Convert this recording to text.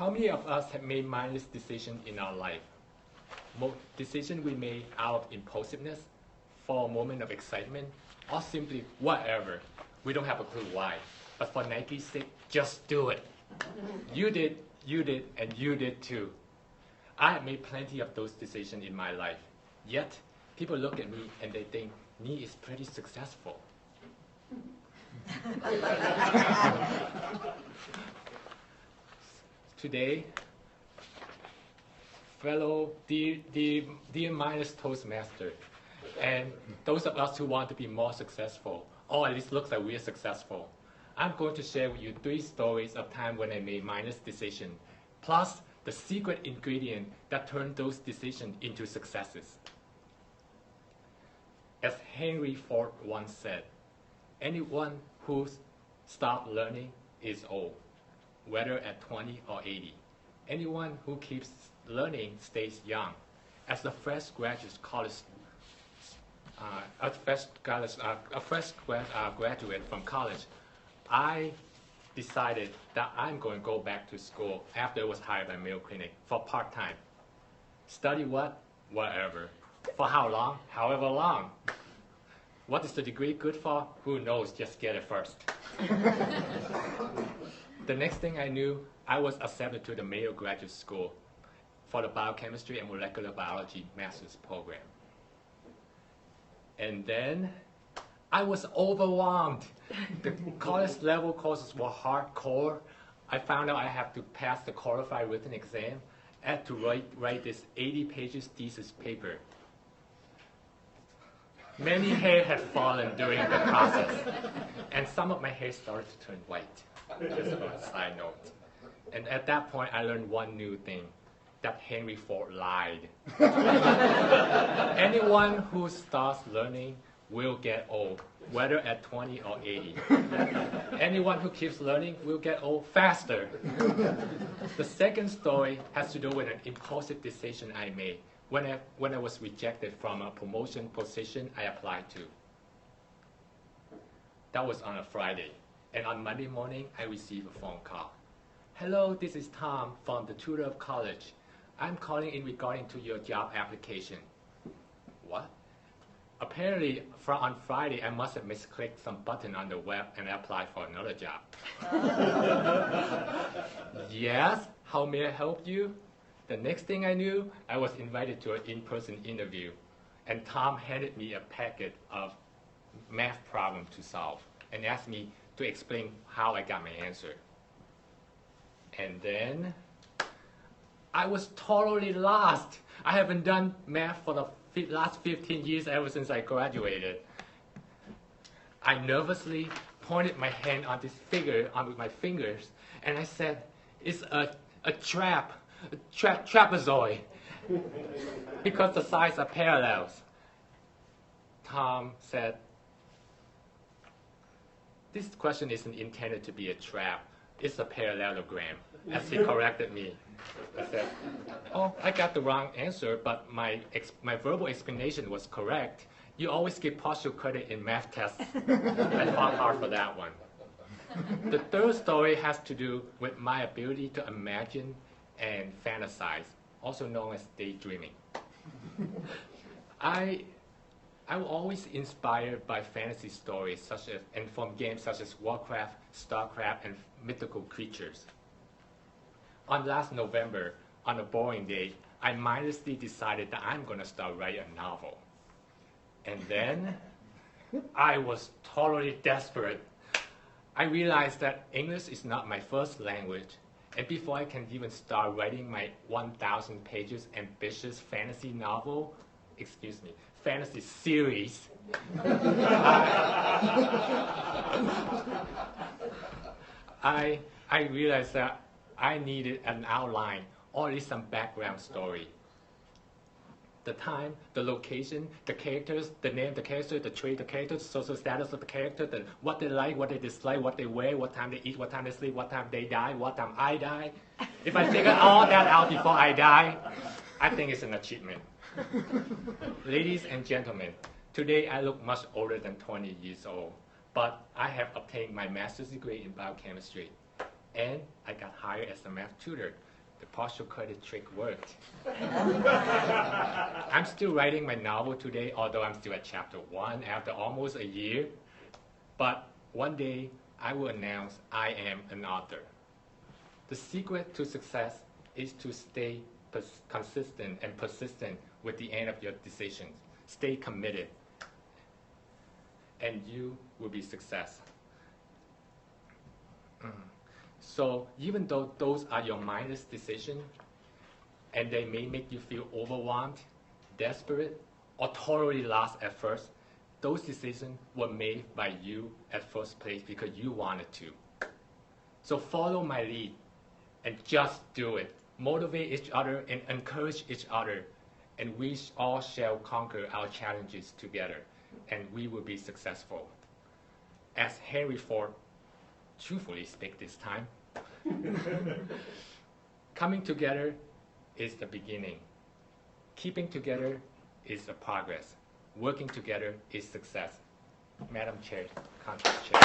How many of us have made mindless decisions in our life? Most decisions we made out of impulsiveness, for a moment of excitement, or simply whatever. We don't have a clue why. But for Nike's sake, just do it. You did, and you did too. I have made plenty of those decisions in my life. Yet, people look at me and they think, Nhien is pretty successful. Today, fellow dear Mindless Toastmaster, and those of us who want to be more successful, or at least looks like we're successful, I'm going to share with you 3 stories of time when I made mindless decisions, plus the secret ingredient that turned those decisions into successes. As Henry Ford once said, anyone who stops learning is old, whether at 20 or 80. Anyone who keeps learning stays young. As a fresh graduate from college, I decided that I'm going to go back to school after I was hired by Mayo Clinic for part-time. Study what? Whatever. For how long? However long. What is the degree good for? Who knows? Just get it first. The next thing I knew, I was accepted to the Mayo Graduate School for the Biochemistry and Molecular Biology Master's Program. And then I was overwhelmed. The college level courses were hardcore. I found out I have to pass the qualified written exam. I had to write this 80 pages thesis paper. Many hair had fallen during the process, and some of my hair started to turn white, just for a side note. And at that point, I learned one new thing, that Henry Ford lied. Anyone who starts learning will get old, whether at 20 or 80. Anyone who keeps learning will get old faster. The second story has to do with an impulsive decision I made when I was rejected from a promotion position I applied to. That was on a Friday, and on Monday morning, I received a phone call. Hello, this is Tom from the Tutor of College. I'm calling in regarding to your job application. What? Apparently, on Friday, I must have misclicked some button on the web and I applied for another job. Yes, how may I help you? The next thing I knew, I was invited to an in-person interview, and Tom handed me a packet of math problems to solve and asked me to explain how I got my answer. And then I was totally lost. I haven't done math for the last 15 years ever since I graduated. I nervously pointed my hand on this figure with my fingers, and I said, it's a trapezoid, because the sides are parallels. Tom said, this question isn't intended to be a trap. It's a parallelogram, as he corrected me. I said, oh, I got the wrong answer, but my verbal explanation was correct. You always give partial credit in math tests. I fought hard for that one. The third story has to do with my ability to imagine and fantasize, also known as daydreaming. I'm always inspired by fantasy stories and from games such as Warcraft, Starcraft, and mythical creatures. On last November, on a boring day, I mindlessly decided that I'm going to start writing a novel. And then I was totally desperate. I realized that English is not my first language, and before I can even start writing my 1,000 pages ambitious fantasy novel, fantasy series, I realized that I needed an outline, or at least some background story. The time, the location, the characters, the name of the character, the trait of the character, social status of the character, what they like, what they dislike, what they wear, what time they eat, what time they sleep, what time they die, what time I die. If I figure all that out before I die, I think it's an achievement. Ladies and gentlemen, today I look much older than 20 years old, but I have obtained my master's degree in biochemistry. and I got hired as a math tutor. The partial credit trick worked. I'm still writing my novel today, although I'm still at chapter 1 after almost a year. But one day, I will announce I am an author. The secret to success is to stay consistent and persistent with the end of your decisions. Stay committed, and you will be success. So even though those are your mindless decisions, and they may make you feel overwhelmed, desperate, or totally lost at first, those decisions were made by you at first place because you wanted to. So follow my lead and just do it. Motivate each other and encourage each other, and we all shall conquer our challenges together, and we will be successful. As Henry Ford truthfully speak this time, coming together is the beginning. Keeping together is the progress. Working together is success. Madam Chair, Conference Chair.